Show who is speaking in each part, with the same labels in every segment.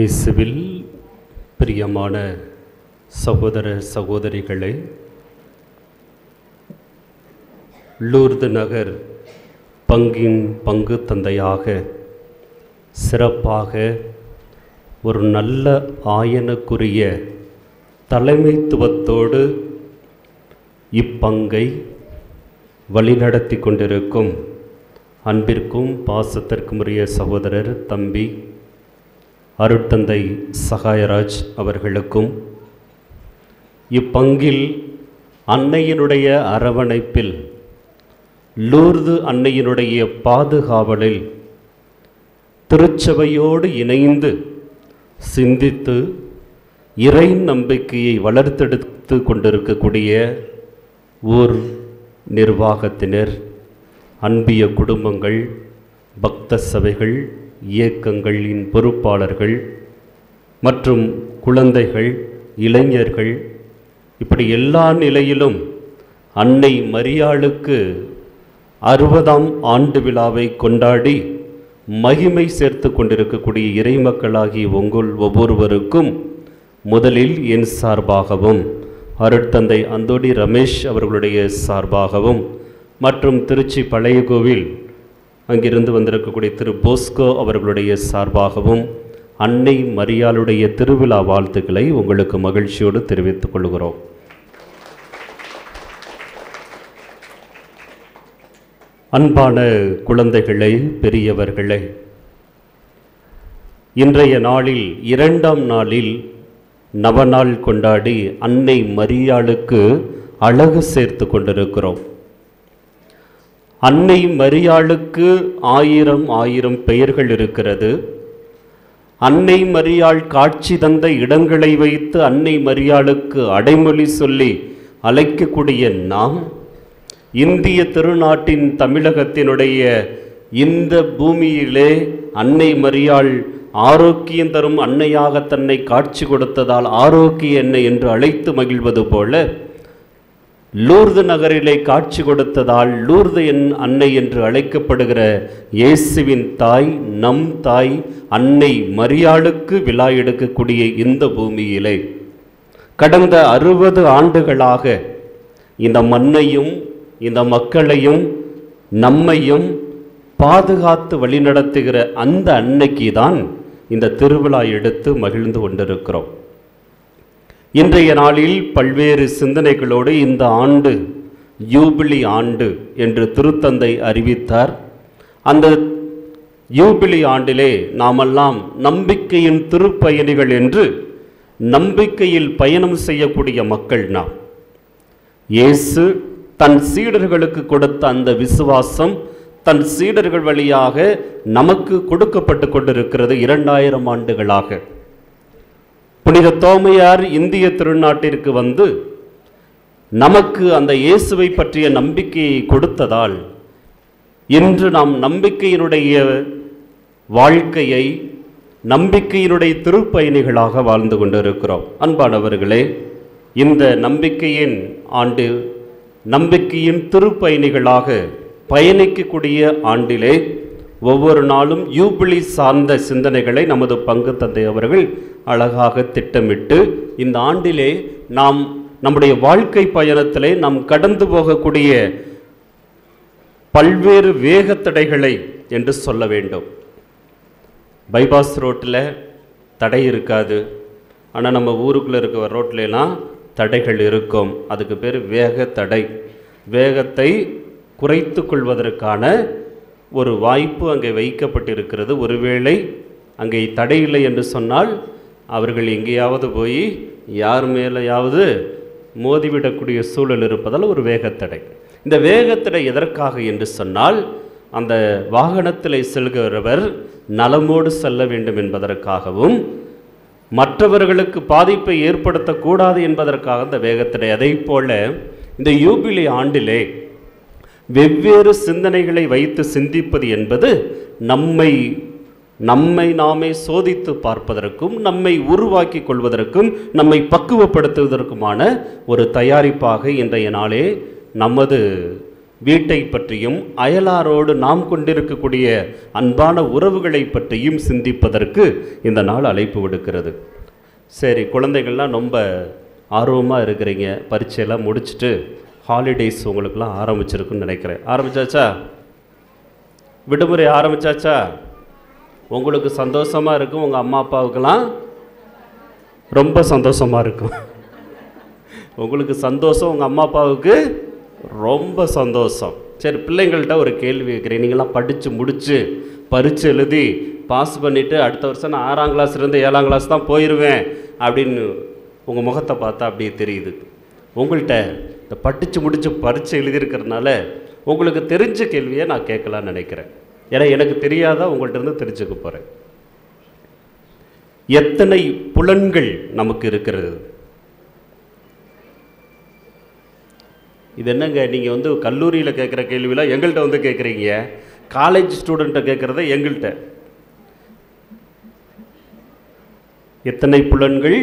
Speaker 1: இயேசுவில் பிரியமான சகோதர சகோதரிகளே, லூர்து நகர் பங்கின் பங்கு தந்தையாக சிறப்பாக ஒரு நல்ல ஆயனுக்குரிய தலைமைத்துவத்தோடு இப்பங்கை வழிநடத்தி கொண்டிருக்கும் அன்பிற்கும் பாசத்திற்கும் உரிய சகோதரர் தம்பி அருட்தந்தை சகாயராஜ் அவர்களுக்கும், இப்பங்கில் அன்னையினுடைய அரவணைப்பில் லூர்து அன்னையினுடைய பாதுகாவலில் திருச்சபையோடு இணைந்து சிந்தித்து இறை நம்பிக்கையை வளர்த்தெடுத்து கொண்டிருக்கக்கூடிய ஊர் நிர்வாகத்தினர், அன்பிய குடும்பங்கள், பக்த சபைகள், இயக்கங்களின் பொறுப்பாளர்கள் மற்றும் குழந்தைகள், இளைஞர்கள், இப்படி எல்லா நிலையிலும் அன்னை மரியாளுக்கு 60ஆம் ஆண்டு விழாவை கொண்டாடி மகிமை சேர்த்து கொண்டிருக்கக்கூடிய இறைமக்களாகிய உங்கள் ஒவ்வொருவருக்கும் முதலில் என் சார்பாகவும், அருட்தந்தை அந்தோணி ரமேஷ் அவர்களுடைய சார்பாகவும் மற்றும் திருச்சி பழைய கோவில் அங்கிருந்து வந்திருக்கக்கூடிய திரு போஸ்கோ அவர்களுடைய சார்பாகவும் அன்னை மரியாளுடைய திருவிழா வாழ்த்துக்களை உங்களுக்கு மகிழ்ச்சியோடு தெரிவித்துக் கொள்கிறோம். அன்பான குழந்தைகளே, பெரியவர்களே, இன்றைய நாளில் 2ஆம் நாளில் நவநாள் கொண்டாடி அன்னை மரியாளுக்கு அழகு சேர்த்து கொண்டிருக்கிறோம். அன்னை மரியாளுக்கு 1000 பெயர்கள் இருக்கிறது. அன்னை மரியாள் காட்சி தந்த இடங்களை வைத்து அன்னை மரியாளுக்கு அடைமொழி சொல்லி அழைக்கக்கூடிய நாம், இந்திய திருநாட்டின் தமிழகத்தினுடைய இந்த பூமியிலே அன்னை மரியாள் ஆரோக்கியம் தரும் அன்னையாக தன்னை காட்சி கொடுத்ததால் ஆரோக்கிய அன்னை என்று அழைத்து மகிழ்வது போல, லூர்து நகரிலே காட்சி கொடுத்ததால் லூர்து அன்னை என்று அழைக்கப்படுகிற இயேசுவின் தாய், நம் தாய் அன்னை மரியாளுக்கு விழா எடுக்கக்கூடிய இந்த பூமியிலே கடந்த 60 ஆண்டுகளாக இந்த மண்ணையும் இந்த மக்களையும் நம்மையும் பாதுகாத்து வழிநடத்துகிற அந்த அன்னைக்கு தான் இந்த திருவிழா எடுத்து மகிழ்ந்து கொண்டிருக்கிறோம். இன்றைய நாளில் பல்வேறு சிந்தனைகளோடு இந்த ஆண்டு யூபிலி ஆண்டு என்று திருத்தந்தை அறிவித்தார். அந்த யூபிலி ஆண்டிலே நாமெல்லாம் நம்பிக்கையின் திருப்பயணிகள் என்று நம்பிக்கையில் பயணம் செய்யக்கூடிய மக்கள் நாம். இயேசு தன் சீடர்களுக்கு கொடுத்த அந்த விசுவாசம் தன் சீடர்கள் வழியாக நமக்கு கொடுக்கப்பட்டு கொண்டிருக்கிறது 2000 ஆண்டுகளாக. புனித தோமையார் இந்திய திருநாட்டிற்கு வந்து நமக்கு அந்த இயேசுவை பற்றிய நம்பிக்கையை கொடுத்ததால் இன்று நாம் நம்பிக்கையினுடைய வாழ்க்கையை, நம்பிக்கையினுடைய திருப்பயணிகளாக வாழ்ந்து கொண்டிருக்கிறோம். அன்பானவர்களே, இந்த நம்பிக்கையின் ஆண்டு, நம்பிக்கையின் திருப்பயணிகளாக பயணிக்கக்கூடிய ஆண்டிலே ஒவ்வொரு நாளும் யூபிலி சார்ந்த சிந்தனைகளை நமது பங்கு தந்தை அவர்கள் அழகாக திட்டமிட்டு இந்த ஆண்டிலே நாம் நம்முடைய வாழ்க்கை பயணத்திலே நாம் கடந்து போகக்கூடிய பல்வேறு வேகத்தடைகளை என்று சொல்ல வேண்டும். பைபாஸ் ரோட்டில் தடை இருக்காது, ஆனால் நம்ம ஊருக்குள்ளே இருக்கிற ரோட்லாம் தடைகள் இருக்கும். அதுக்கு பேர் வேகத்தடை. வேகத்தை குறைத்து கொள்வதற்கான ஒரு வாய்ப்பு அங்கே வைக்கப்பட்டிருக்கிறது. ஒருவேளை அங்கே தடை இல்லை என்று சொன்னால் அவர்கள் எங்கேயாவது போய் யார் மேலேயாவது மோதிவிடக்கூடிய சூழல் இருப்பதால் ஒரு வேகத்தடை. இந்த வேகத்தடை எதற்காக என்று சொன்னால், அந்த வாகனத்தில் செல்கிறவர் நலமோடு செல்ல வேண்டும் என்பதற்காகவும் மற்றவர்களுக்கு பாதிப்பை ஏற்படுத்தக்கூடாது என்பதற்காக இந்த வேகத்தடை. அதை போல இந்த யூபிலி ஆண்டிலே வெவ்வேறு சிந்தனைகளை வைத்து சிந்திப்பது என்பது நம்மை நாமே சோதித்து பார்ப்பதற்கும், நம்மை உருவாக்கி கொள்வதற்கும், நம்மை பக்குவப்படுத்துவதற்குமான ஒரு தயாரிப்பாக இன்றைய நாளே நமது வீட்டை பற்றியும் அயலாரோடு நாம் கொண்டிருக்கக்கூடிய அன்பான உறவுகளை பற்றியும் சிந்திப்பதற்கு இந்த நாள் அழைப்பு விடுக்கிறது. சரி, குழந்தைகள்லாம் ரொம்ப ஆர்வமாக இருக்கிறீங்க. பரீட்சையெல்லாம் முடிச்சுட்டு ஹாலிடேஸ் உங்களுக்கெல்லாம் ஆரம்பிச்சிருக்குன்னு நினைக்கிறேன். ஆரம்பிச்சாச்சா? விடுமுறை ஆரம்பிச்சாச்சா? உங்களுக்கு சந்தோஷமாக இருக்கும், உங்கள் அம்மா அப்பாவுக்கெல்லாம் ரொம்ப சந்தோஷமாக இருக்கும். உங்களுக்கு சந்தோஷம், உங்கள் அம்மா அப்பாவுக்கு ரொம்ப சந்தோஷம். சரி, பிள்ளைங்கள்ட்ட ஒரு கேள்வி கேட்குறேன். நீங்களாம் படித்து முடித்து பரீட்சை எழுதி பாஸ் பண்ணிவிட்டு அடுத்த வருஷம் நான் 6ஆம் கிளாஸ்லேருந்து 7ஆம் கிளாஸ் தான் போயிடுவேன் அப்படின்னு உங்கள் முகத்தை பார்த்தா அப்படியே தெரியுது. உங்கள்கிட்ட இந்த படித்து முடித்து பரீட்சை எழுதியிருக்கிறதுனால உங்களுக்கு தெரிஞ்ச கேள்வியை நான் கேட்கலான்னு நினைக்கிறேன். ஏன்னா எனக்கு தெரியாத உங்கள்கிட்ட இருந்து தெரிஞ்சுக்க போகிறேன். எத்தனை புலன்கள் நமக்கு இருக்கிறது? இது என்னங்க, நீங்கள் வந்து கல்லூரியில் கேட்குற கேள்வியில் எங்கள்கிட்ட வந்து கேட்குறீங்க, காலேஜ் ஸ்டூடெண்ட்டை கேட்குறத எங்கள்கிட்ட. எத்தனை புலன்கள்?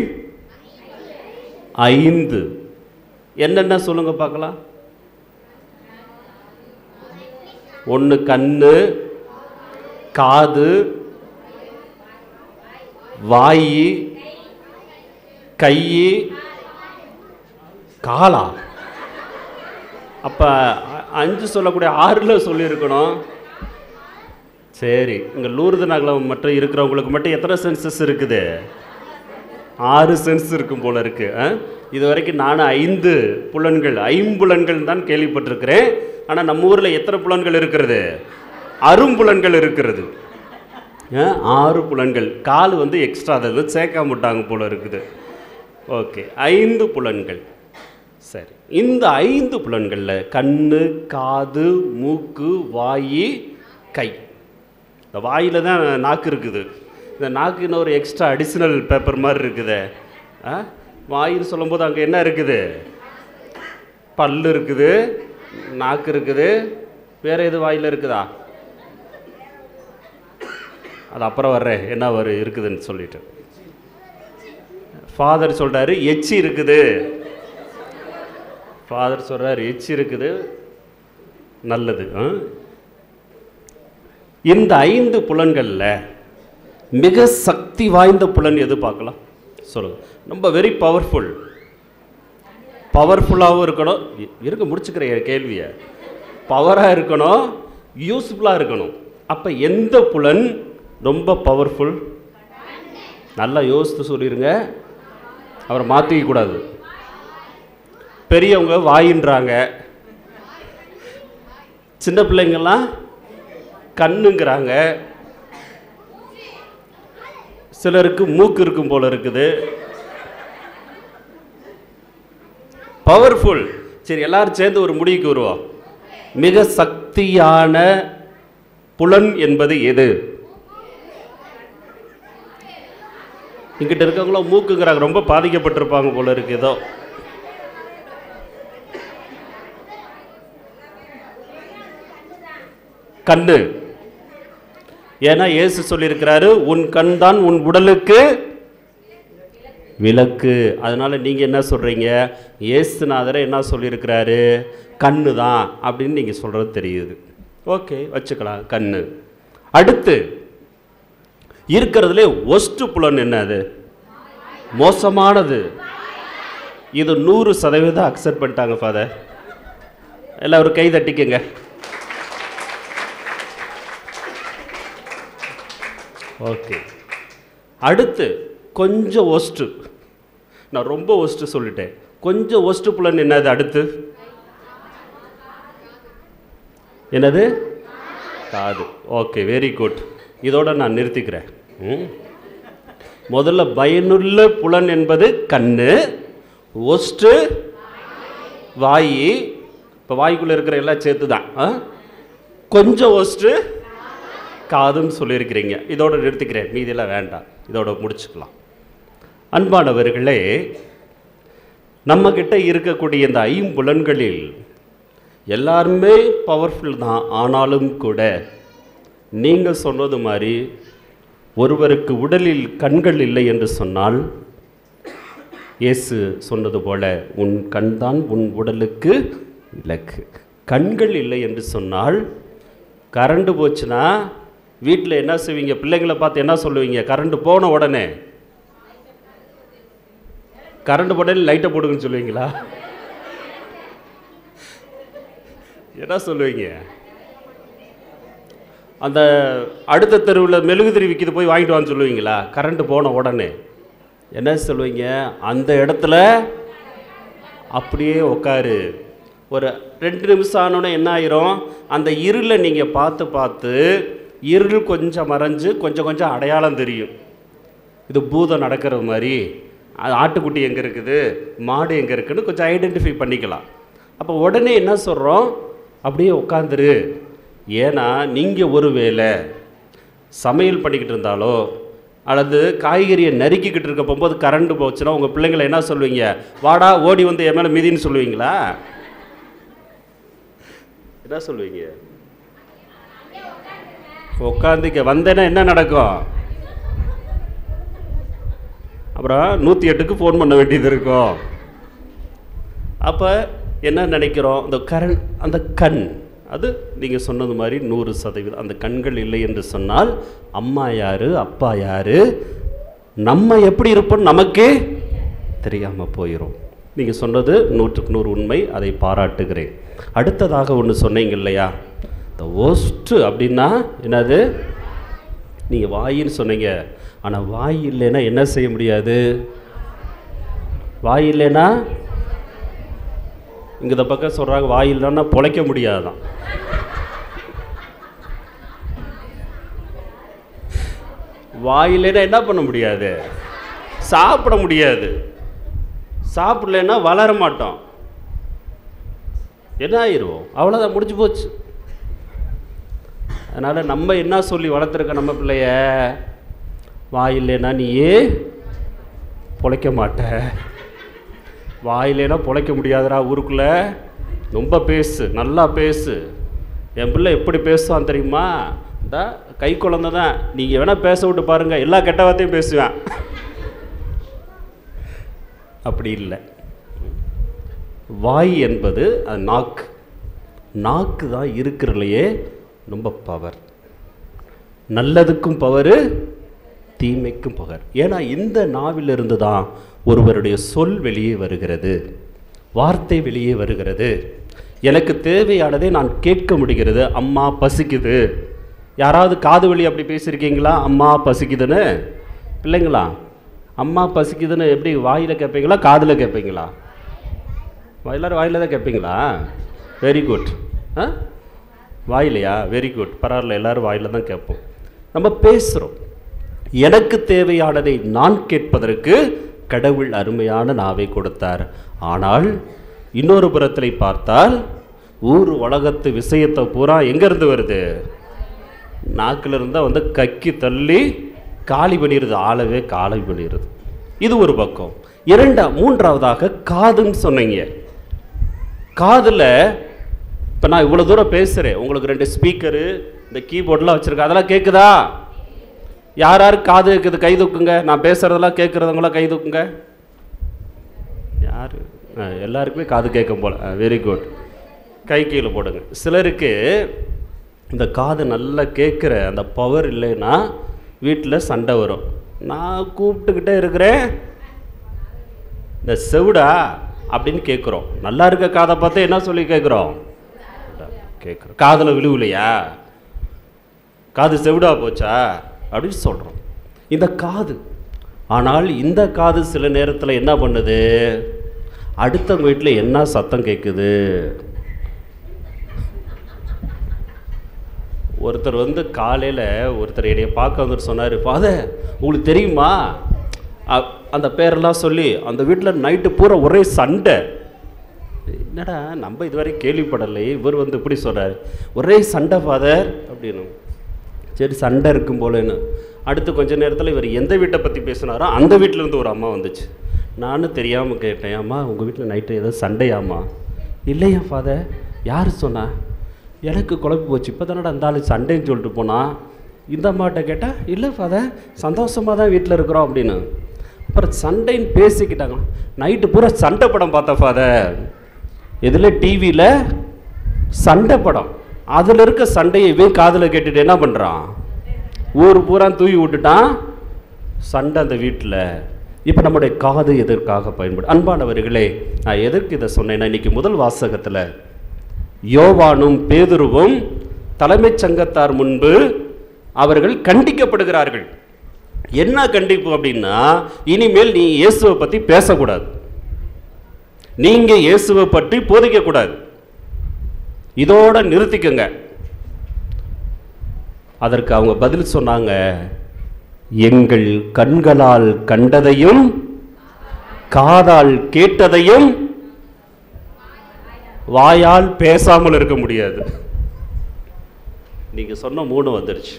Speaker 1: 5. என்னென்ன சொல்லுங்க பார்க்கலாம். 1 கண்ணு, காது, வாய், கை, காலா. அப்போ 5 சொல்லக்கூடிய 6ல் சொல்லியிருக்கணும். சரி, இங்கே லூர்து நகரம் மட்டும் இருக்கிறவங்களுக்கு மட்டும் எத்தனை சென்சஸ் இருக்குது? 6 சென்ஸ் இருக்கும் போல இருக்கு. இது வரைக்கும் நான் 5 புலன்கள், 5 தான் கேள்விப்பட்டிருக்கிறேன். ஆனால் நம்ம ஊரில் எத்தனை புலன்கள் இருக்கிறது? அரும்புலன்கள் இருக்கிறது. 6 புலன்கள். கால் வந்து எக்ஸ்ட்ரா, அதை சேர்க்காம விட்டாங்க போல இருக்குது. ஓகே, 5 புலன்கள். சரி, இந்த 5 புலன்களில் கண்ணு, காது, மூக்கு, வாய், கை. இந்த வாயில் தான் நாக்கு இருக்குது. இந்த நாக்கு இன்னும் ஒரு எக்ஸ்ட்ரா அடிஷ்னல் பேப்பர் மாதிரி இருக்குது. வாயின்னு சொல்லும்போது அங்கே என்ன இருக்குது? பல் இருக்குது, நாக்கு இருக்குது, வேறு எது வாயில் இருக்குதா? அது அப்புறம் வர்றேன் என்ன இருக்குதுன்னு சொல்லிட்டு. ஃபாதர் சொல்கிறாரு எச்சி இருக்குது. ஃபாதர் சொல்கிறார் எச்சி இருக்குது, நல்லது. இந்த 5 புலன்களில் மிக சக்தி வாய்ந்த புலன் எது பார்க்கலாம் சொல்லுங்க. ரொம்ப வெரி பவர்ஃபுல்லாகவும் இருக்கணும். இருக்க முடிச்சுக்கிறேன் கேள்வியை. பவராக இருக்கணும், யூஸ்ஃபுல்லாக இருக்கணும். அப்போ எந்த புலன் ரொம்ப பவர்ஃபுல்? நல்லா யோசித்து சொல்லிடுங்க, அவரை மாற்றிக்க கூடாது. பெரியவங்க வாயின்றாங்க, சின்ன பிள்ளைங்கள்லாம் கண்ணுங்கிறாங்க, சிலருக்கு மூக்கு இருக்கும் போல இருக்குது. பவர்ஃபுல். சரி, எல்லாரும் சேர்ந்து ஒரு முடிவுக்கு வருவோம். மிக சக்தியான புலன் என்பது எது? இங்கிட்ட இருக்கவங்களும் மூக்குங்கிறாங்க, ரொம்ப பாதிக்கப்பட்டிருப்பாங்க போல இருக்கு. ஏதோ கண்ணு. ஏன்னா இயேசு சொல்லியிருக்கிறாரு, உன் கண் தான் உன் உடலுக்கு விளக்கு. அதனால நீங்க என்ன சொல்றீங்க? இயேசுநாதரை என்ன சொல்லியிருக்கிறாரு? கண்ணு தான் அப்படின்னு நீங்க சொல்றது தெரியுது. ஓகே, வச்சுக்கலாம் கண்ணு. அடுத்து இருக்கிறதுலே ஒஸ்ட் புலன் என்னது? மோசமானது. இது 100% அக்செப்ட் பண்ணிட்டாங்க ஃபாதர். எல்லாரும் கை தட்டிக்கங்க. ஓகே, அடுத்து கொஞ்சம் ஒஸ்ட்டு. நான் ரொம்ப ஒஸ்ட்டு சொல்லிட்டேன். கொஞ்சம் ஒஸ்ட்டு புலன் என்னது? அடுத்து என்னது? காது. Okay, very good. இதோட நான் நிறுத்திக்கிறேன். முதல்ல பயனுள்ள புலன் என்பது கண்ணு, ஒஸ்ட்டு வாய். இப்போ வாய்க்குள்ளே இருக்கிற எல்லாம் சேர்த்து தான். கொஞ்சம் ஒஸ்ட்டு காதுன்னு சொல்லியிருக்கிறீங்க. இதோட நிறுத்திக்கிறேன், மீதியெல்லாம் வேண்டாம், இதோட முடிச்சுக்கலாம். அன்பானவர்களே, நம்மக்கிட்ட இருக்கக்கூடிய இந்த 5 புலன்களில் எல்லாருமே பவர்ஃபுல் தான். ஆனாலும் கூட நீங்கள் சொன்னது மாதிரி ஒருவருக்கு உடலில் கண்கள் இல்லை என்று சொன்னால், இயேசு சொன்னது போல உன் கண் தான் உன் உடலுக்கு விளக்கு. கண்கள் இல்லை என்று சொன்னால், கரண்ட் போச்சுன்னா வீட்டில் என்ன செய்வீங்க? பிள்ளைங்களை பார்த்து என்ன சொல்லுவீங்க? கரண்ட் போன உடனே கரண்ட் போடல லைட்டை போடுங்கன்னு சொல்லுவீங்களா? என்ன சொல்லுவீங்க? அந்த அடுத்த தெருவில் மெழுகுதிரி விற்கிது போய் வாங்கிட்டு வான்னு சொல்லுவீங்களா? கரண்ட் போன உடனே என்ன சொல்லுவீங்க? அந்த இடத்துல அப்படியே உட்காரு. ஒரு 2 நிமிஷம் ஆனோடனே என்ன ஆயிரும்? அந்த இருளை நீங்கள் பார்த்து பார்த்து இருள் கொஞ்சம் மறைஞ்சு கொஞ்சம் கொஞ்சம் அடையாளம் தெரியும். இது பூதம் நடக்கிற மாதிரி, ஆட்டுக்குட்டி எங்கே இருக்குது, மாடு எங்கே இருக்குதுன்னு கொஞ்சம் ஐடென்டிஃபை பண்ணிக்கலாம். அப்போ உடனே என்ன சொல்கிறோம்? அப்படியே உட்காந்துரு. ஏன்னா நீங்கள் ஒரு வேளை சமையல் பண்ணிக்கிட்டு இருந்தாலோ அல்லது காய்கறியை நறுக்கிக்கிட்டு இருக்க போகும்போது கரண்ட் போச்சுன்னா உங்கள் பிள்ளைங்களை என்ன சொல்லுவீங்க? வாடா ஓடி வந்து என் மேலே மிதின்னு சொல்லுவீங்களா? என்ன சொல்லுவீங்க? உட்காந்துக்க வந்தேன்னா என்ன நடக்கும்? அப்புறம் 108க்கு ஃபோன் பண்ண வேண்டியது இருக்கும். அப்போ என்ன நினைக்கிறோம்? அந்த கண், அது நீங்கள் சொன்னது மாதிரி 100%. அந்த கண்கள் இல்லை என்று சொன்னால் அம்மா யார், அப்பா யார், நம்ம எப்படி இருப்போம் நமக்கே தெரியாமல் போயிடும். நீங்கள் சொன்னது 100க்கு 100 உண்மை, அதை பாராட்டுகிறேன். அடுத்ததாக ஒன்று சொன்னீங்க இல்லையா, இந்த ஒஸ்ட்டு அப்படின்னா என்னது? நீங்கள் வாயின்னு சொன்னீங்க. ஆனால் வாய் இல்லைன்னா என்ன செய்ய முடியாது? வாய் இல்லைன்னா இங்கே இந்த பக்கம் சொல்கிறாங்க வாய் இல்லைன்னா பொழைக்க முடியாதான். வாய் இல்லைன்னா என்ன பண்ண முடியாது? சாப்பிட முடியாது. சாப்பிடலைன்னா வளர மாட்டோம். என்ன ஆயிரும்? அவ்வளோதான், முடிஞ்சு போச்சு. அதனால் நம்ம என்ன சொல்லி வளர்த்துருக்க நம்ம பிள்ளைய? வாயில்லைன்னா நீயே பொழைக்க மாட்ட. வாயிலேனா பொழைக்க முடியாதுடா. ஊருக்குள்ளே ரொம்ப பேசு, நல்லா பேசு. என் பிள்ளை எப்படி பேசுவான் தெரியுமா? இந்த கை குழந்தை தான். நீங்கள் வேணால் பேச விட்டு பாருங்கள், எல்லா கெட்ட வார்த்தையும் பேசுவேன். அப்படி இல்லை. வாய் என்பது அது நாக்கு. நாக்கு தான் இருக்கிறதுலையே ரொம்ப பவர். நல்லதுக்கும் பவர், தீமைக்கும் பவர். ஏன்னா இந்த நாவிலிருந்து தான் ஒருவருடைய சொல் வெளியே வருகிறது, வார்த்தை வெளியே வருகிறது. எனக்கு தேவையானதை நான் கேட்க முடிகிறது. அம்மா பசிக்குது. யாராவது காது வழி அப்படி பேசியிருக்கீங்களா? அம்மா பசிக்குதுன்னு பிள்ளைங்களா? அம்மா பசிக்குதுன்னு எப்படி வாயில் கேட்பீங்களா, காதில் கேட்பீங்களா? எல்லோரும் வாயில் தான் கேட்பீங்களா? Very good. வாயிலையா? வெரி குட், பரவாயில்ல. எல்லோரும் வாயில் தான் கேட்போம். நம்ம பேசுகிறோம். எனக்கு தேவையானதை நான் கேட்பதற்கு கடவுள் அருமையான நாவை கொடுத்தார். ஆனால் இன்னொரு புறத்தில் பார்த்தால் ஊர் உலகத்து விஷயத்தை பூரா எங்கேருந்து வருது? நாக்கில் இருந்தால் வந்து கக்கி தள்ளி காலி பண்ணிடுது, ஆளவே காலி பண்ணிடுது. இது ஒரு பக்கம். மூன்றாவதாக காதுன்னு சொன்னீங்க. காதில் இப்போ நான் இவ்வளோ தூரம் பேசுகிறேன், உங்களுக்கு 2 ஸ்பீக்கரு, இந்த கீபோர்டெலாம் வச்சுருக்கேன், அதெல்லாம் கேட்குதா? யார் யார் காது கேட்குது கை தூக்குங்க. நான் பேசுகிறதெல்லாம் கேட்குறவங்களாம் கை தூக்குங்க. யார்? எல்லாருக்குமே காது கேட்கும் போல். வெரி குட், கை கீழே போடுங்க. சிலருக்கு இந்த காது நல்லா கேட்குற அந்த பவர் இல்லைன்னா வீட்டில் சண்டை வரும். நான் கூப்பிட்டுக்கிட்டே இருக்கிறேன், இந்த செவிடா அப்படின்னு கேட்குறோம். நல்லா இருக்க காதை பார்த்து என்ன சொல்லி கேட்குறோம்? கேட்குறோம். காதில் விழுவலையா? காது செவிடா போச்சா அப்படின்னு சொல்கிறோம். இந்த காது. ஆனால் இந்த காது சில நேரத்தில் என்ன பண்ணுது? அடுத்தவங்க வீட்டில் என்ன சத்தம் கேட்குது? ஒருத்தர் வந்து காலையில் ஒருத்தர் என்னைய பார்க்க வந்துட்டு சொன்னார், ஃபாதர் உங்களுக்கு தெரியுமா அந்த பேரெல்லாம் சொல்லி அந்த வீட்டில் நைட்டு பூரா ஒரே சண்டை. என்னடா நம்ம இதுவரை கேள்விப்படலை, இவர் வந்து இப்படி சொல்கிறார், ஒரே சண்டை ஃபாதர் அப்படின்னு. சரி சண்டை இருக்கும் போலன்னு. அடுத்து கொஞ்ச நேரத்தில் இவர் எந்த வீட்டை பற்றி பேசினாரோ அந்த வீட்டிலேருந்து ஒரு அம்மா வந்துச்சு. நானும் தெரியாமல் கேட்டேன், அம்மா உங்கள் வீட்டில் நைட்டு ஏதோ சண்டையாம்மா? இல்லையா ஃபாதர், யார் சொன்னா? எனக்கு குழப்பி போச்சு. இப்போ தானடா அந்த ஆள் சண்டைன்னு சொல்லிட்டு போனால். இந்த அம்மாட்ட கேட்டால் இல்லை ஃபாதர் சந்தோஷமாக தான் வீட்டில் இருக்கிறோம் அப்படின்னு. அப்புறம் சண்டைன்னு பேசிக்கிட்டாங்க. நைட்டு பூரா சண்டை படம் பார்த்தேன் ஃபாதர். இதில் டிவியில் சண்டை படம். அதில் இருக்க சண்டையவே காதில் கேட்டுட்டு என்ன பண்ணுறான், ஊர் பூரா தூவி விட்டுட்டான் சண்டை அந்த வீட்டில். இப்போ நம்முடைய காது எதற்காக பயன்படும்? அன்பானவர்களே, நான் எதற்கு இதை சொன்னேன்னா, இன்னைக்கு முதல் வாசகத்தில் யோவானும் பேதுருவும் தலைமைச் சங்கத்தார் முன்பு அவர்கள் கண்டிக்கப்படுகிறார்கள். என்ன கண்டிப்பு அப்படின்னா, இனிமேல் நீ இயேசுவை பற்றி பேசக்கூடாது, நீங்க இயேசுவை பற்றி போதிக்கக்கூடாது, இதோட நிறுத்திக்கங்க. அதற்கு அவங்க பதில் சொன்னாங்க, எங்கள் கண்களால் கண்டதையும் காதால் கேட்டதையும் வாயால் பேசாமல் இருக்க முடியாது. நீங்க சொன்ன 3 வந்துருச்சு.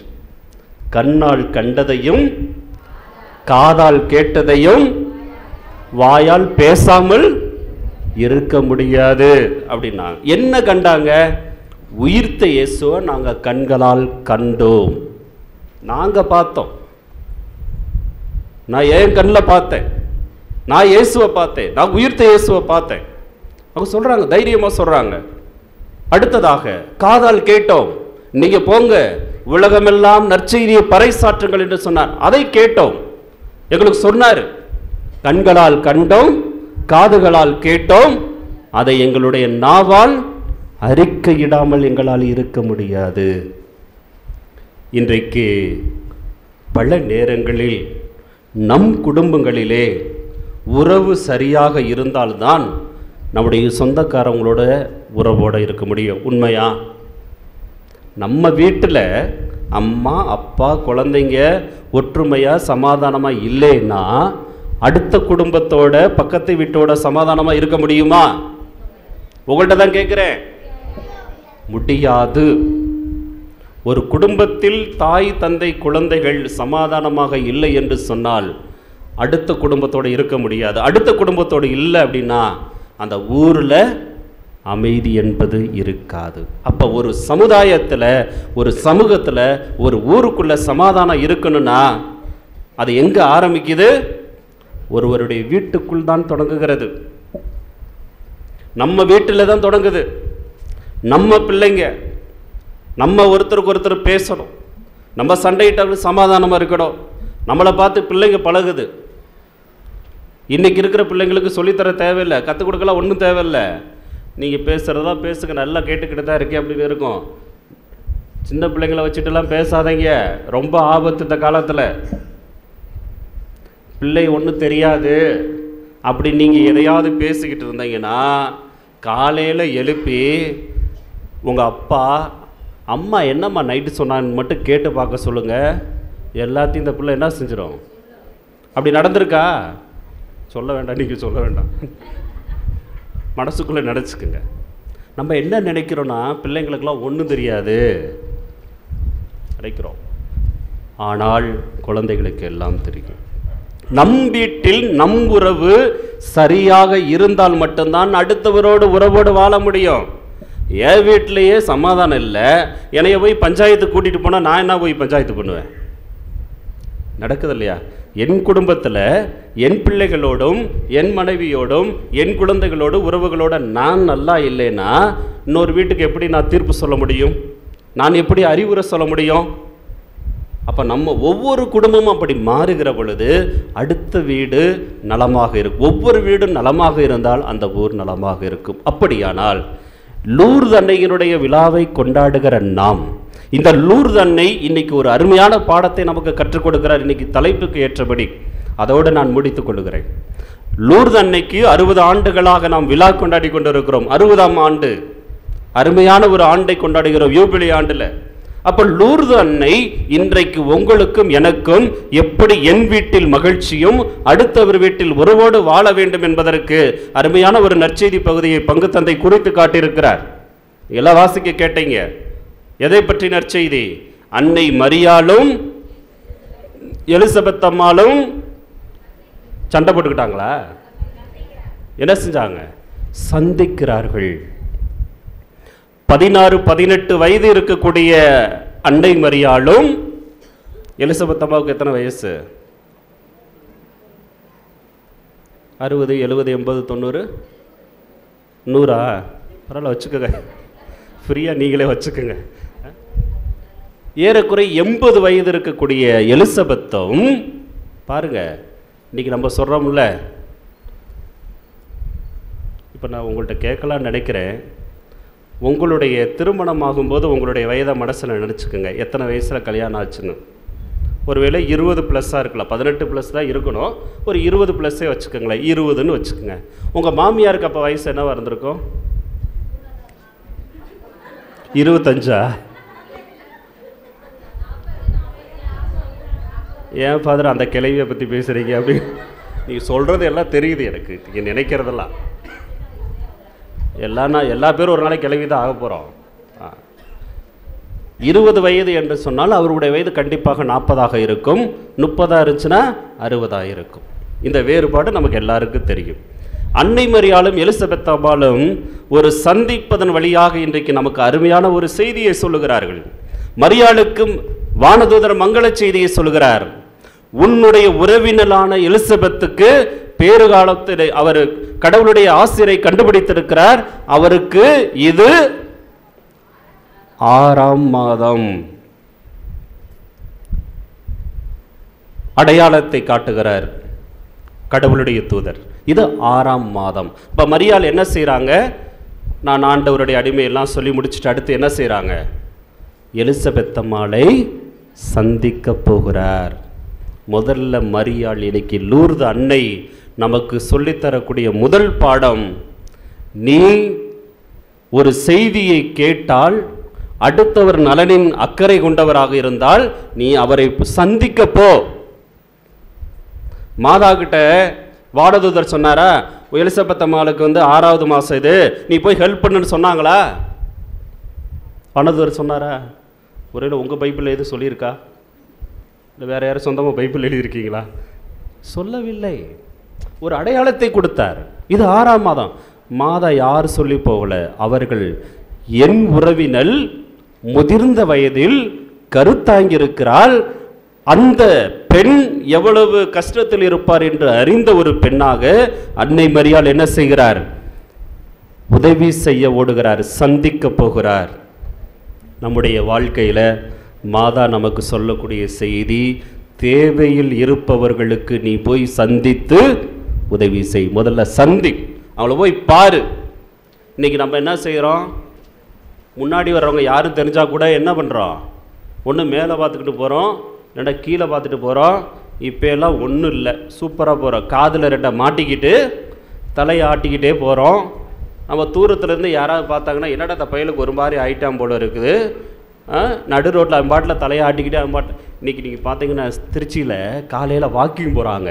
Speaker 1: கண்ணால் கண்டதையும் காதால் கேட்டதையும் வாயால் பேசாமல் இருக்க முடியாது அப்படின்னா என்ன கண்டாங்க? உயிர்த்த இயேசுவை நாங்கள் கண்களால் கண்டோம். நாங்கள் பார்த்தோம். நான் என் கண்ணில் பார்த்தேன், நான் இயேசுவை பார்த்தேன், நான் உயிர்த்த இயேசுவை பார்த்தேன். அவங்க சொல்றாங்க, தைரியமாக சொல்றாங்க. அடுத்ததாக காதால் கேட்டோம், நீங்க போங்க உலகமெல்லாம் நற்செய்தியை பறைசாற்றுங்கள் என்று சொன்னார். அதை கேட்டோம், எங்களுக்கு சொன்னார். கண்களால் கண்டோம், காதுகளால் கேட்டோம், அதை எங்களுடைய நாவால் அறிக்கையிடாமல் எங்களால் இருக்க முடியாது. இன்றைக்கு பல நேரங்களில் நம் குடும்பங்களிலே உறவு சரியாக இருந்தால்தான் நம்முடைய சொந்தக்காரங்களோட உறவோடு இருக்க முடியும். உண்மையா? நம்ம வீட்டில் அம்மா அப்பா குழந்தைங்க ஒற்றுமையாக சமாதானமாக இல்லைன்னா அடுத்த குடும்பத்தோட பக்கத்து வீட்டோட சமாதானமாக இருக்க முடியுமா? உங்கள்கிட்ட தான் கேட்குறேன். முடியாது. ஒரு குடும்பத்தில் தாய் தந்தை குழந்தைகள் சமாதானமாக இல்லை என்று சொன்னால் அடுத்த குடும்பத்தோடு இருக்க முடியாது. அடுத்த குடும்பத்தோடு இல்லை அப்படின்னா அந்த ஊரில் அமைதி என்பது இருக்காது. அப்போ ஒரு சமுதாயத்தில், ஒரு சமூகத்தில், ஒரு ஊருக்குள்ள சமாதானம் இருக்கணும்னா அது எங்கே ஆரம்பிக்குது? ஒருவருடைய வீட்டுக்குள் தான் தொடங்குகிறது. நம்ம வீட்டில் தான் தொடங்குது. நம்ம பிள்ளைங்க நம்ம ஒருத்தருக்கு ஒருத்தர் பேசணும், நம்ம சண்டையிட்ட சமாதானமாக இருக்கணும். நம்மளை பார்த்து பிள்ளைங்க பழகுது. இன்றைக்கி இருக்கிற பிள்ளைங்களுக்கு சொல்லித்தர தேவையில்லை, கற்றுக் கொடுக்கலாம் ஒன்றும் தேவையில்லை. நீங்கள் பேசுகிறதா பேசுங்க, நல்லா கேட்டுக்கிட்டு தான் இருக்கே அப்படின்னு இருக்கும். சின்ன பிள்ளைங்களை வச்சுட்டுலாம் பேசாதீங்க, ரொம்ப ஆபத்து இந்த காலத்தில். பிள்ளை ஒன்றும் தெரியாது அப்படி நீங்கள் எதையாவது பேசிக்கிட்டு இருந்தீங்கன்னா காலையில் எழுப்பி உங்கள் அப்பா அம்மா என்னம்மா நைட்டு சொன்னான்னு மட்டும் கேட்டு பார்க்க சொல்லுங்கள். எல்லாத்தையும் இந்த பிள்ளை என்ன செஞ்சிடும்? அப்படி நடந்திருக்கா? சொல்ல வேண்டாம், நீங்கள் சொல்ல வேண்டாம், மனசுக்குள்ளே நினச்சிக்குங்க. நம்ம என்ன நினைக்கிறோன்னா பிள்ளைங்களுக்கெல்லாம் ஒன்றும் தெரியாது நினைக்கிறோம். ஆனால் குழந்தைகளுக்கு எல்லாம் தெரியும். நம் வீட்டில் நம் உறவு சரியாக இருந்தால் மட்டும்தான் அடுத்தவரோடு உறவோடு வாழ முடியும். என் வீட்டிலேயே சமாதானம் இல்லை, என்னைய போய் பஞ்சாயத்து கூட்டிகிட்டு போனால் நான் என்ன போய் பஞ்சாயத்து பண்ணுவேன்? நடக்குது இல்லையா? என் குடும்பத்தில் என் பிள்ளைகளோடும் என் மனைவியோடும் என் குழந்தைகளோடு உறவுகளோட நான் நல்லா இல்லைன்னா இன்னொரு வீட்டுக்கு எப்படி நான் தீர்ப்பு சொல்ல முடியும்? நான் எப்படி அறிவுரை சொல்ல முடியும்? அப்போ நம்ம ஒவ்வொரு குடும்பமும் அப்படி மாறுகிற பொழுது அடுத்த வீடு நலமாக இருக்கும். ஒவ்வொரு வீடும் நலமாக இருந்தால் அந்த ஊர் நலமாக இருக்கும். அப்படியானால் லூர்து அன்னையினுடைய விழாவை கொண்டாடுகிற நாம், இந்த லூர்து அன்னை இன்னைக்கு ஒரு அருமையான பாடத்தை நமக்கு கற்றுக் கொடுக்கிறார். இன்னைக்கு தலைப்புக்கு ஏற்றபடி அதோடு நான் முடித்துக் கொள்கிறேன். லூர்து அன்னைக்கு 60 ஆண்டுகளாக நாம் விழா கொண்டாடி கொண்டிருக்கிறோம். 60ஆம் ஆண்டு, அருமையான ஒரு ஆண்டை கொண்டாடுகிறோம், யூபிலி ஆண்டுல. அப்ப லூர்து அன்னை இன்றைக்கு உங்களுக்கும் எனக்கும் எப்படி என் வீட்டில் மகிழ்ச்சியும் அடுத்தவர் வீட்டில் உறவோடு வாழ வேண்டும் என்பதற்கு அருமையான ஒரு நற்செய்தி பகுதியை பங்கு தந்தை குறித்து காட்டியிருக்கிறார். எல்லாம் வாசிக்க கேட்டீங்க. எதை பற்றி நற்செய்தி? அன்னை மரியாளும் எலிசபெத் அம்மாளும் சண்டை போட்டுக்கிட்டாங்களா? என்ன செஞ்சாங்க? சந்திக்கிறார்கள். 16-18 வயது இருக்கக்கூடிய அன்னை மரியாளும் எலிசபெத் அம்மாவுக்கு எத்தனை வயசு? 60, 70, 80, 90, 100 பரவாயில்ல வச்சுக்கோங்க. ஃப்ரீயாக நீங்களே வச்சுக்கோங்க. ஏறக்குறை 80 வயது இருக்கக்கூடிய எலிசபெத்தும் பாருங்க, இன்னைக்கு நம்ம சொல்கிறோம்ல, இப்போ நான் உங்கள்கிட்ட கேட்கலான்னு நினைக்கிறேன், உங்களுடைய திருமணம் ஆகும்போது உங்களுடைய வயதை மனசில் நினச்சிக்கோங்க, எத்தனை வயசில் கல்யாணம் ஆச்சுன்னு. ஒருவேளை 20+ இருக்கலாம், 18+ தான் இருக்கணும், ஒரு 20+ வச்சுக்கோங்களேன், 20ன்னு வச்சுக்கோங்க. உங்கள் மாமியாருக்கு அப்போ வயசு என்னவா இருந்திருக்கும்? 25? ஏன் ஃபாதர் அந்த கிளவியை பற்றி பேசுகிறீங்க அப்படி? நீங்கள் சொல்கிறது எல்லாம் தெரியுது எனக்கு, நீங்கள் நினைக்கிறதெல்லாம் எல்லாம். நான் எல்லா பேரும் ஒரு நாளைக்கு கிளவி தான் ஆக போகிறோம். 20 வயது என்று சொன்னால் அவருடைய வயது கண்டிப்பாக 40ஆக இருக்கும், 30 இருந்துச்சுன்னா 60ஆக இருக்கும். இந்த வேறுபாடு நமக்கு எல்லாருக்கும் தெரியும். அன்னை மரியாளும் எலிசபெத் அம்மாளும் ஒரு சந்திப்பதன் வழியாக இன்றைக்கு நமக்கு அருமையான ஒரு செய்தியை சொல்லுகிறார்கள். மரியாளுக்கும் வானதூதர் மங்கள செய்தியை சொல்லுகிறார். உன்னுடைய உறவினரான எலிசபெத்துக்கு பேறு காலத்தில் அவர் கடவுளுடைய ஆசிரை கண்டுபிடித்திருக்கிறார். அவருக்கு இது 6ஆம் மாதம். அடையாளத்தை காட்டுகிறார் கடவுளுடைய தூதர். இது 6ஆம் மாதம். இப்போ மரியாள் என்ன செய்கிறாங்க? நான் ஆண்டவருடைய அடிமையெல்லாம் சொல்லி முடிச்சுட்டு அடுத்து என்ன செய்கிறாங்க? எலிசபெத் அம்மாளை சந்திக்க போகிறார். முதல்ல மரியாள் இன்னைக்கு லூர்து அன்னை நமக்கு சொல்லித்தரக்கூடிய முதல் பாடம், நீ ஒரு செய்தியை கேட்டால், அடுத்தவர் நலனின் அக்கறை கொண்டவராக இருந்தால் நீ அவரை சந்திக்க போ. மாதா கிட்ட வானதூதர் சொன்னாரா, எலிசபெத் அம்மாளுக்கு 6வது மாதம் இது, நீ போய் ஹெல்ப் பண்ணுன்னு சொன்னாங்களா? வானதூதர் சொன்னாரா? ஒருவேளை உங்கள் பைபிளில் எது சொல்லியிருக்கா? இல்லை வேறு யாரும் சொந்தமாக பைபிள் எழுதியிருக்கீங்களா? சொல்லவில்லை. ஒரு அடையாளத்தை கொடுத்தார். இது 6ஆம் மாதம். மாதா யார் சொல்லி போகல, அவர்கள் என் உறவினல் முதிர்ந்த வயதில் கருத்தாங்கியிருக்கிறாள். அந்த பெண் எவ்வளவு கஷ்டத்தில் இருப்பார் என்று அறிந்த ஒரு பெண்ணாக அன்னை மரியாள் என்ன செய்கிறார்? உதவி செய்ய ஓடுகிறார், சந்திக்க போகிறார். நம்முடைய வாழ்க்கையில் மாதா நமக்கு சொல்லக்கூடிய செய்தி, தேவையில் இருப்பவர்களுக்கு நீ போய் சந்தித்து உதவி செய். முதல்ல சந்தி, அவளை போய் பாரு. இன்னைக்கு நம்ம என்ன செய்கிறோம்? முன்னாடி வர்றவங்க யாரும் தெரிஞ்சால் கூட என்ன பண்ணுறோம்? ஒன்று மேலே பார்த்துக்கிட்டு போகிறோம், இல்லைன்னா கீழே பார்த்துட்டு போகிறோம். இப்போ எல்லாம் ஒன்றும் இல்லை, சூப்பராக போகிறோம். காதில் 2 மாட்டிக்கிட்டு தலையை ஆட்டிக்கிட்டே போகிறோம். நம்ம தூரத்துலேருந்து யாராவது பார்த்தாங்கன்னா என்னடா அந்த பையலுக்கு ஒரு மாதிரி ஐட்டம் போல இருக்குது, நடு ரோட்டில் அம்பாட்டில் தலையை ஆட்டிக்கிட்டே அம்பாட்டில். இன்றைக்கி நீங்கள் பார்த்தீங்கன்னா திருச்சியில் காலையில் வாக்கிங் போகிறாங்க.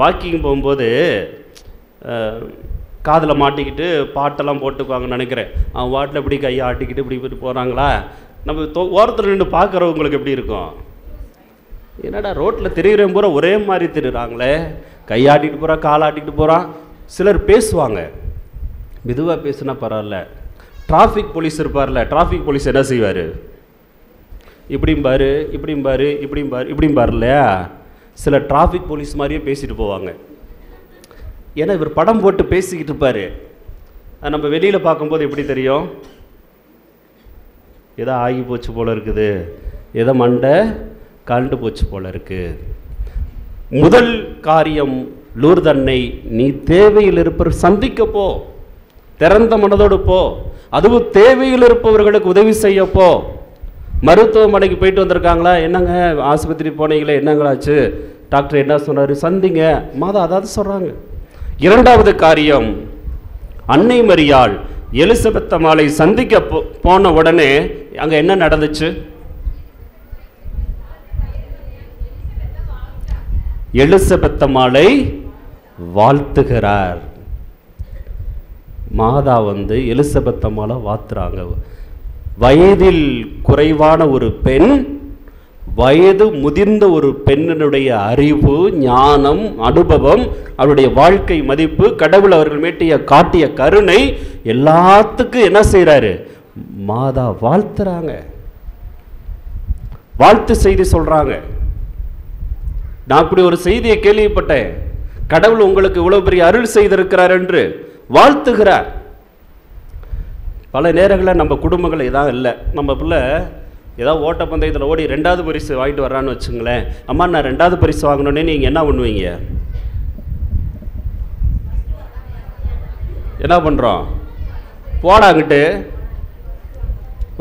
Speaker 1: வாக்கிங் போகும்போது காதில் மாட்டிக்கிட்டு பாட்டெல்லாம் போட்டுக்குவாங்கன்னு நினைக்கிறேன். அவன் வாட்டில் இப்படி கையை ஆட்டிக்கிட்டு இப்படி போகிறாங்களா? நம்ம ஓரத்தில் நின்று பார்க்குறவங்களுக்கு எப்படி இருக்கும்? என்னடா ரோட்டில் தெரிகிறவங்க பூரா ஒரே மாதிரி தெரியுறாங்களே, கையாட்டிட்டு போகிறான், காலாட்டிட்டு போகிறான். சிலர் பேசுவாங்க, மெதுவாக பேசுனா பரவாயில்ல. டிராஃபிக் போலீஸ் இருப்பார்ல, டிராஃபிக் போலீஸ் என்ன செய்வார்? இப்படியும் பாரு, இப்படியும் பாரு, இப்படியும் பாரு, இப்படியும் பாரு இல்லையா? சில டிராஃபிக் போலீஸ் மாதிரியே பேசிட்டு போவாங்க. ஏன்னா இவர் படம் போட்டு பேசிக்கிட்டு இருப்பார். அது நம்ம வெளியில் பார்க்கும்போது எப்படி தெரியும்? ஏதோ ஆகி போச்சு போல இருக்குது, ஏதோ மண்டை கலண்டு போச்சு போல இருக்கு. முதல் காரியம் லூர்தன்னை, நீ தேவையில் இருப்பவர் சந்திக்க போ, திறந்த மனதோடு போ. அதுவும் தேவையில் இருப்பவர்களுக்கு உதவி செய்ய போ. மருத்துவமனைக்கு போயிட்டு வந்திருக்காங்களா, என்னங்க ஆஸ்பத்திரி போனீங்களே, என்னங்களாச்சு, டாக்டர் என்ன சொன்னார், சந்திங்க. மாதா அதாவது சொல்கிறாங்க. 2வது காரியம், அன்னை மரியாள் எலிசபெத் அம்மாளை சந்திக்க போன உடனே அங்கே என்ன நடந்துச்சு? எலிசபெத் அம்மாளை வாழ்த்துகிறார். மாதா எலிசபெத் அம்மாளை வாழ்த்துறாங்க. வயதில் குறைவான ஒரு பெண், வயது முதிர்ந்த ஒரு பெண்ணினுடைய அறிவு, ஞானம், அனுபவம், அவருடைய வாழ்க்கை மதிப்பு, கடவுள் அவர்கள் மேட்டிய காட்டிய கருணை, எல்லாத்துக்கும் என்ன செய்கிறாரு? மாதா வாழ்த்துறாங்க, வாழ்த்து செய்தி சொல்றாங்க. நான் அப்படி ஒரு செய்தியை கேள்விப்பட்டேன், கடவுள் உங்களுக்கு இவ்வளவு பெரிய அருள் செய்திருக்கிறார் என்று வாழ்த்துகிறார். பல நேரங்களில் நம்ம குடும்பங்கள் இதான் இல்லை. நம்ம பிள்ளை ஏதாவது ஓட்டப்பந்தயத்தில் ஓடி 2வது பரிசு வாங்கிட்டு வர்றான்னு வச்சுங்களேன். அம்மா நான் 2வது பரிசு வாங்கணுன்னே நீங்கள் என்ன பண்ணுவீங்க? என்ன பண்ணுறோம்? போடாங்கிட்டு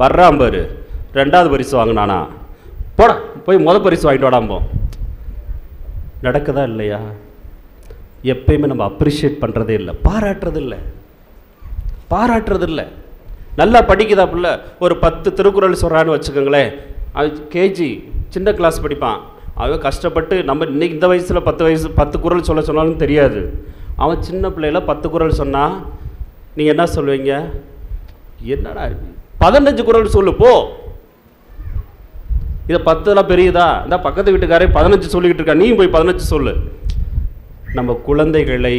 Speaker 1: வர்றான் பாரு, 2வது பரிசு வாங்கினானா, போடா போய் முதல் பரிசு வாங்கிட்டு வாடாம்போம். நடக்குதா இல்லையா? எப்பயுமே நம்ம அப்ரிஷியேட் பண்ணுறதே இல்லை, பாராட்டுறது இல்லை. நல்லா படிக்குதா பிள்ளை, ஒரு 10 திருக்குறள் சொல்கிறான்னு வச்சுக்கோங்களேன். அது கேஜி சின்ன கிளாஸ் படிப்பான். அவன் கஷ்டப்பட்டு நம்ம இன்னைக்கு இந்த வயசில் 10 குறள் சொல்ல சொன்னாலும் தெரியாது. அவன் சின்ன பிள்ளையில 10 குறள் சொன்னால் நீங்கள் என்ன சொல்லுவீங்க? என்னடா 15 குறள் சொல்லு போ. இதை 10 பெரியதா? இந்த பக்கத்து வீட்டுக்காரே 15 சொல்லிக்கிட்டு இருக்கா, நீயும் போய் 15 சொல்லு. நம்ம குழந்தைகளை,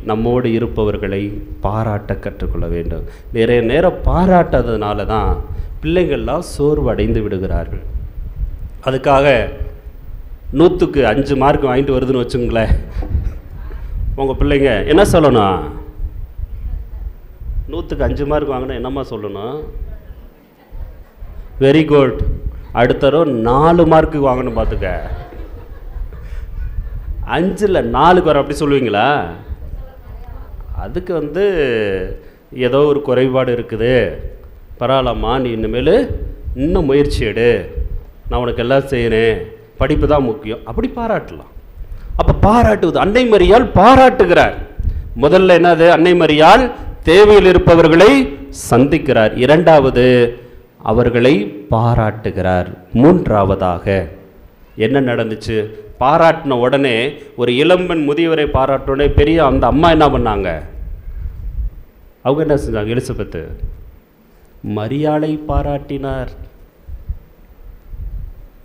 Speaker 1: நம்மோடு இருப்பவர்களை பாராட்ட கற்றுக்கொள்ள வேண்டும். நிறைய நேரம் பாராட்டாததுனால தான் பிள்ளைகள்லாம் சோர்வு அடைந்து விடுகிறார்கள். அதுக்காக 100க்கு 5 மார்க் வாங்கிட்டு வருதுன்னு வச்சுங்களேன். உங்கள் பிள்ளைங்க என்ன சொல்லணும்? 100க்கு 5 மார்க் வாங்கினா என்னம்மா சொல்லணும்? Very good. அடுத்த தடவை 4 மார்க்கு வாங்கணும் பார்த்துக்க. 5ல் 4க்கு வர அப்படி சொல்லுவீங்களா? அதுக்கு ஏதோ ஒரு குறைபாடு இருக்குது, பரவாயில்லம்மா நீ இனிமேல் இன்னும் முயற்சி எடு, நான் உனக்கு எல்லாம் செய்கிறேன், படிப்பு தான் முக்கியம், அப்படி பாராட்டலாம். அப்போ பாராட்டுவது, அன்னை மரியாள் பாராட்டுகிறார். முதல்ல என்னது? அன்னை மரியாள் தேவையில் இருப்பவர்களை சந்திக்கிறார். 2வது அவர்களை பாராட்டுகிறார். 3வதாக என்ன நடந்துச்சு? பாராட்டின உடனே, ஒரு இளம்பெண் முதியவரை பாராட்டினோடனே பெரிய அந்த அம்மா என்ன பண்ணாங்க? அவங்க என்ன செஞ்சாங்க? எலிசபெத்து மரியாளை பாராட்டினார்.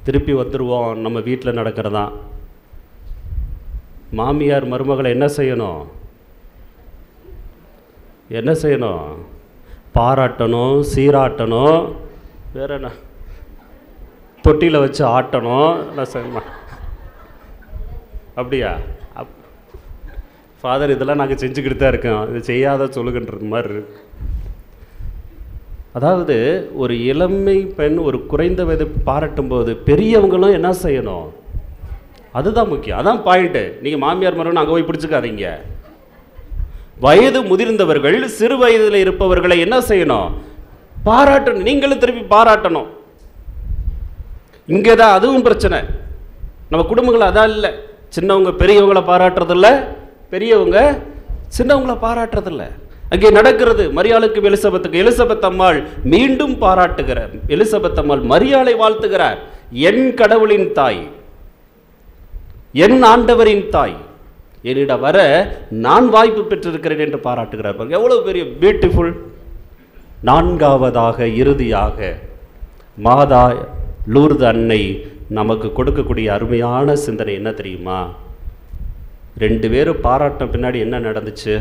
Speaker 1: திருப்பி வந்துடுவோம் நம்ம வீட்டில் நடக்கிறதான். மாமியார் மருமகளை என்ன செய்யணும்? பாராட்டணும், சீராட்டணும், வேற என்ன, தொட்டியில் வச்சு ஆட்டணும். நான் செய்யணுமா? அப்படியா? ஃபாதர் இதெல்லாம் நாங்கள் செஞ்சுக்கிட்டு தான் இருக்கோம், இது செய்யாத சொல்லுகின்றது மாதிரி இருக்கு. அதாவது ஒரு இளமை பெண் ஒரு குறைந்த வயது பாராட்டும் போது பெரியவங்களும் என்ன செய்யணும்? அதுதான் முக்கியம், அதான் பாயிண்ட்டு. நீங்கள் மாமியார் மருமகன் அங்கே போய் பிடிச்சிக்காதீங்க. வயது முதிர்ந்தவர்கள் சிறு வயதில் இருப்பவர்களை என்ன செய்யணும்? பாராட்டணும். நீங்களும் திருப்பி பாராட்டணும். இங்கே தான் அதுவும் பிரச்சனை. நம்ம குடும்பங்கள் அதான் இல்லை. சின்னவங்க பெரியவங்களை பாராட்டுறதில்ல, பெரியவங்க சின்னவங்களை பாராட்டுறதில்ல. அங்கே நடக்கிறது மரியாளுக்கு எலிசபெத் அம்மாள் மீண்டும் பாராட்டுகிறார். எலிசபெத் அம்மாள் மரியாளை வாழ்த்துகிறார். என் கடவுளின் தாய், என் ஆண்டவரின் தாய், என்னிடம் வர நான் வாய்ப்பு பெற்றிருக்கிறேன் என்று பாராட்டுகிறார். எவ்வளவு பெரிய பியூட்டிஃபுல். 4வதாக இறுதியாக மாதா லூர்து அன்னை நமக்கு கொடுக்கக்கூடிய அருமையான சிந்தனை என்ன தெரியுமா? 2 பேரும் பாராட்டின பின்னாடி என்ன நடந்துச்சு?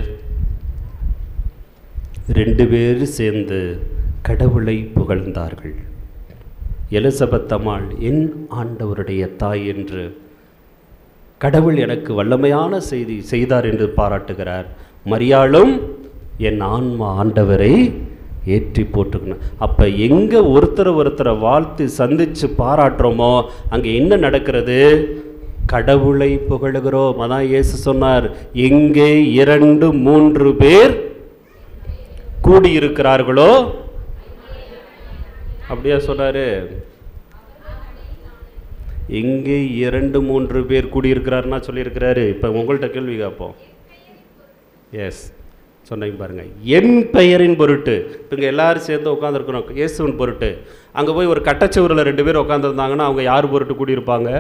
Speaker 1: 2 பேரும் சேர்ந்து கடவுளை புகழ்ந்தார்கள். எலிசபெத் அம்மாள் என் ஆண்டவருடைய தாய் என்று, கடவுள் எனக்கு வல்லமையான செய்தார் என்று பாராட்டுகிறார். மரியாளும் என் ஆன்மா ஆண்டவரை ஏற்றி போட்டுக்கணும். அப்போ எங்கே ஒருத்தரை வாழ்த்து சந்தித்து பாராட்டுறோமோ அங்கே என்ன நடக்கிறது? கடவுளை புகழுகிறோம். அதான் இயேசு சொன்னார், எங்கே 2-3 பேர் கூடியிருக்கிறார்களோ, அப்படியா சொன்னார்? எங்கே 2-3 பேர் கூடியிருக்கிறாருன்னா சொல்லியிருக்கிறாரு. இப்போ உங்கள்கிட்ட கேள்வி கேட்போம். எஸ் சொன்னீங்க பாருங்க, என் பெயரின் பொருட்டு. இப்போ இங்கே எல்லாரும் சேர்ந்து உட்காந்துருக்கணும் இயேசுவின் பொருட்டு. அங்கே போய் ஒரு கட்டச்சவரில் 2 பேர் உட்காந்துருந்தாங்கன்னா அவங்க யார் பொருட்டு கூடியிருப்பாங்க?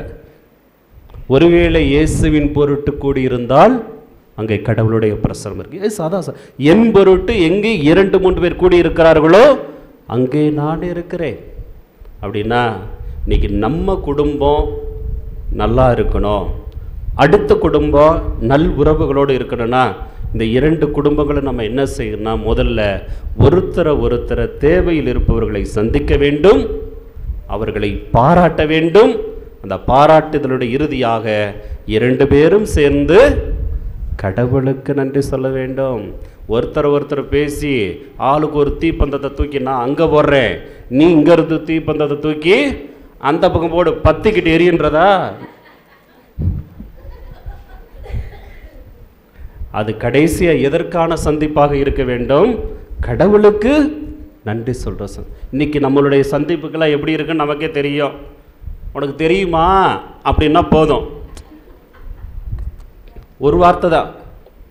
Speaker 1: ஒருவேளை இயேசுவின் பொருட்டு கூடியிருந்தால் அங்கே கடவுளுடைய பிரசனம் இருக்கு. ஏசு அதான் என் பொருட்டு எங்கே 2-3 பேர் கூடியிருக்கிறார்களோ அங்கே நான் இருக்கிறேன். அப்படின்னா இன்னைக்கு நம்ம குடும்பம் நல்லா இருக்கணும், அடுத்த குடும்பம் நல் உறவுகளோடு இருக்கணும்னா இந்த 2 குடும்பங்களை நம்ம என்ன செய்யணும்னா, முதல்ல ஒருத்தரை தேவையில் இருப்பவர்களை சந்திக்க வேண்டும், அவர்களை பாராட்ட வேண்டும். அந்த பாராட்டுதலுடைய இறுதியாக 2 பேரும் சேர்ந்து கடவுளுக்கு நன்றி சொல்ல வேண்டும். ஒருத்தர் பேசி ஆளுக்கு ஒரு தீப்பந்தத்தை தூக்கி நான் அங்கே போடுறேன், நீ இங்கே இருந்து தீப்பந்தத்தை தூக்கி அந்த பக்கம் போடு, பத்திக்கிட்டு எரியுன்றதா? அது கடைசியாக எதற்கான சந்திப்பாக இருக்க வேண்டும்? கடவுளுக்கு நன்றி சொல்கிற இன்னைக்கு நம்மளுடைய சந்திப்புக்கெல்லாம் எப்படி இருக்குன்னு நமக்கே தெரியும். உனக்கு தெரியுமா அப்படின்னா போதும், ஒரு வார்த்தை தான்,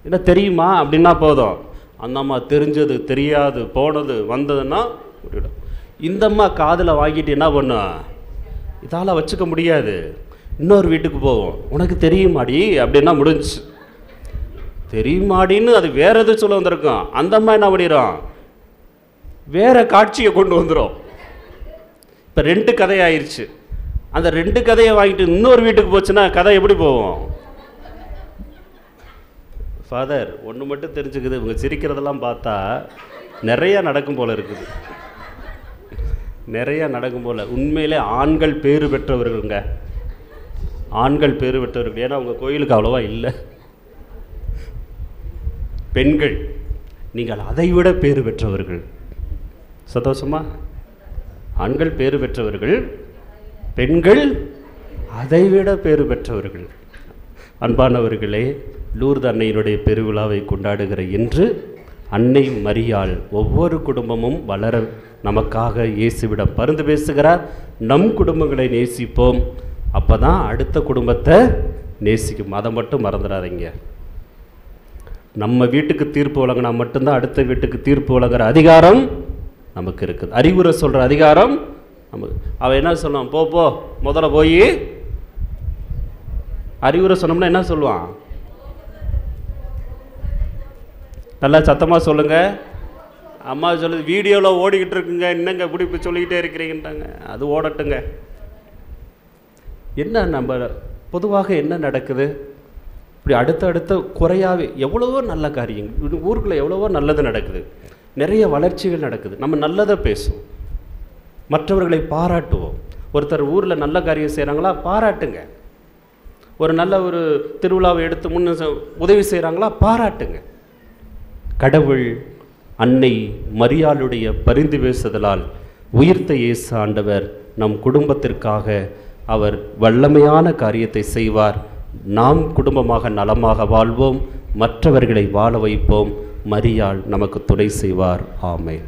Speaker 1: என்ன தெரியுமா அப்படின்னா போதும். அந்த அம்மா தெரிஞ்சது தெரியாது போனது வந்ததுன்னா விட்டுடும். இந்த அம்மா காதில் வாங்கிட்டு என்ன பண்ணும்? இதால் வச்சுக்க முடியாது, இன்னொரு வீட்டுக்கு போவோம். உனக்கு தெரியுமாடி அப்படின்னா முடிஞ்சு. தெரியுமாடின்னு அது வேற எது சொல்ல வந்திருக்கும். அந்த அம்மா என்ன பண்ணிடும்? வேற காட்சியை கொண்டு வந்துடும். இப்போ 2 கதையாயிருச்சு. அந்த 2 கதையை வாங்கிட்டு இன்னொரு வீட்டுக்கு போச்சுன்னா கதை எப்படி போவோம்? ஃபாதர் ஒன்று மட்டும் தெரிஞ்சுக்குது, இவங்க சிரிக்கிறதெல்லாம் பார்த்தா நிறையா நடக்கும் போல் இருக்குது, நிறையா நடக்கும் போல். உண்மையிலே ஆண்கள் பேறு பெற்றவர்களுங்க, ஆண்கள் பேறு பெற்றவர்கள். ஏன்னா உங்கள் கோயிலுக்கு அவ்வளோவா இல்லை. பெண்கள் நீங்கள் அதைவிட பேறு பெற்றவர்கள். சந்தோஷமா? ஆண்கள் பேறு பெற்றவர்கள், பெண்கள் அதைவிட பேறு பெற்றவர்கள். அன்பானவர்களே, லூர்து அன்னையினுடைய பெருவிழாவை கொண்டாடுகிற இன்று அன்னை மரியாள் ஒவ்வொரு குடும்பமும் வளர நமக்காக இயேசுவிடம் பரிந்து பேசுகிறார். நம் குடும்பங்களை நேசிப்போம், அப்போ தான் அடுத்த குடும்பத்தை நேசிக்கும். அதை மட்டும் மறந்துடாதீங்க. நம்ம வீட்டுக்கு தீர்ப்பு வழங்கினா மட்டும்தான் அடுத்த வீட்டுக்கு தீர்ப்பு வழங்குற அதிகாரம் நமக்கு இருக்குது. அறிவுரை சொல்கிற அதிகாரம் நமக்கு. அவன் என்ன சொல்லுவான்? போ முதல்ல போய் அறிவுரை சொன்னோம்னா என்ன சொல்லுவான்? நல்லா சத்தமாக சொல்லுங்கள். அம்மா சொல்லுது, வீடியோவில் ஓடிக்கிட்டு இருக்குங்க, என்னங்க இப்படி இப்போ சொல்லிக்கிட்டே இருக்கிறீங்கன்றாங்க. அது ஓடட்டுங்க. என்ன நம்ம பொதுவாக என்ன நடக்குது? இப்படி அடுத்த குறையாவே எவ்வளவோ நல்ல காரியங்கள் ஊருக்குள்ளே எவ்வளவோ நல்லது நடக்குது, நிறைய வளர்ச்சிகள் நடக்குது. நம்ம நல்லதை பேசுவோம், மற்றவர்களை பாராட்டுவோம். ஒருத்தர் ஊரில் நல்ல காரியம் செய்கிறாங்களா, பாராட்டுங்க. ஒரு நல்ல ஒரு திருவிழாவை எடுத்து முன்ன உதவி செய்கிறாங்களா, பாராட்டுங்க. கடவுள் அன்னை மரியாளுடைய பரிந்து பேசுதலால் உயிர்த்த இயேசு ஆண்டவர் நம் குடும்பத்திற்காக அவர் வல்லமையான காரியத்தை செய்வார். நாம் குடும்பமாக நலமாக வாழ்வோம், மற்றவர்களை வாழ வைப்போம். மரியாள் நமக்கு துணை செய்வார். ஆமென்.